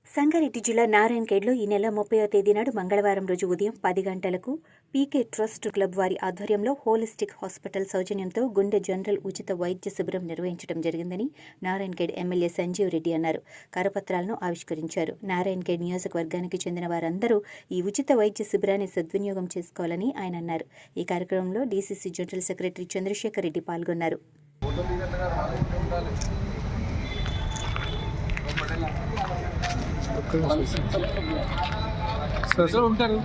సంగారెడ్డి జిల్లా నారాయణఖేడ్లో ఈ నెల 30వ తేదీ నాడు మంగళవారం రోజు ఉదయం 10 గంటలకు పీకే ట్రస్ట్ క్లబ్ వారి ఆధ్వర్యంలో హోలిస్టిక్ హాస్పిటల్ సౌజన్యంతో గుండె జనరల్ ఉచిత వైద్య శిబిరం నిర్వహించడం జరిగిందని నారాయణఖేడ్ ఎమ్మెల్యే సంజీవ్ రెడ్డి అన్నారు. కరపత్రాలను ఆవిష్కరించారు. నారాయణఖేడ్ నియోజకవర్గానికి చెందిన వారందరూ ఈ ఉచిత వైద్య శిబిరాన్ని సద్వినియోగం చేసుకోవాలని ఆయన అన్నారు. ఈ కార్యక్రమంలో DCC general secretary Chandrasekhar Reddy పాల్గొన్నారు. ఉంటారు.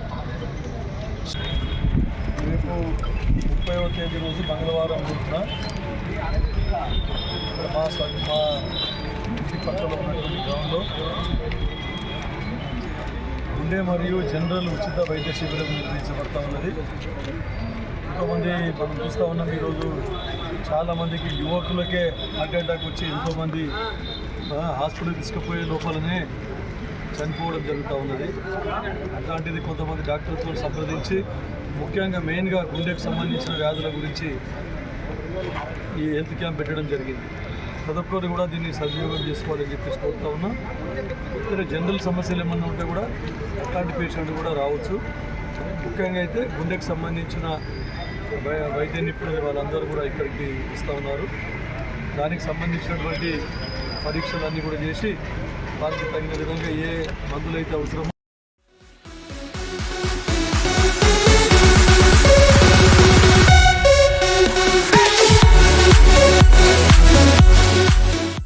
రేపు 30వ తేదీ రోజు మంగళవారం రోజున మా ఇంటి పక్కన ఉన్నటువంటి గ్రౌండ్లో గుండె మరియు జనరల్ ఉచిత వైద్య శిబిరం నిర్వహించబడతా ఉన్నది. ఎంతోమంది మనం చూస్తూ ఉన్నాం. ఈరోజు చాలామందికి యువకులకే హార్ట్ అటాక్ వచ్చి ఎంతోమంది హాస్పిటల్ తీసుకుపోయే లోపలనే చనిపోవడం జరుగుతూ ఉన్నది. అట్లాంటిది కొంతమంది డాక్టర్లతో సంప్రదించి ముఖ్యంగా మెయిన్గా గుండెకు సంబంధించిన వ్యాధుల గురించి ఈ హెల్త్ క్యాంప్ పెట్టడం జరిగింది. ప్రతి ఒక్కరు కూడా దీన్ని సద్వినియోగం చేసుకోవాలని చెప్పేసి కోరుతా ఉన్నా. ఇతర జనరల్ సమస్యలు ఏమన్నా ఉంటే కూడా అట్లాంటి పేషెంట్ కూడా రావచ్చు. ముఖ్యంగా అయితే గుండెకు సంబంధించిన వైద్య నిపుణులు వాళ్ళందరూ కూడా ఇక్కడికి వస్తూ ఉన్నారు. దానికి సంబంధించినటువంటి పరీక్షలన్నీ కూడా చేసి వారికి తగిన విధంగా ఏ మందులు అయితే అవసరమో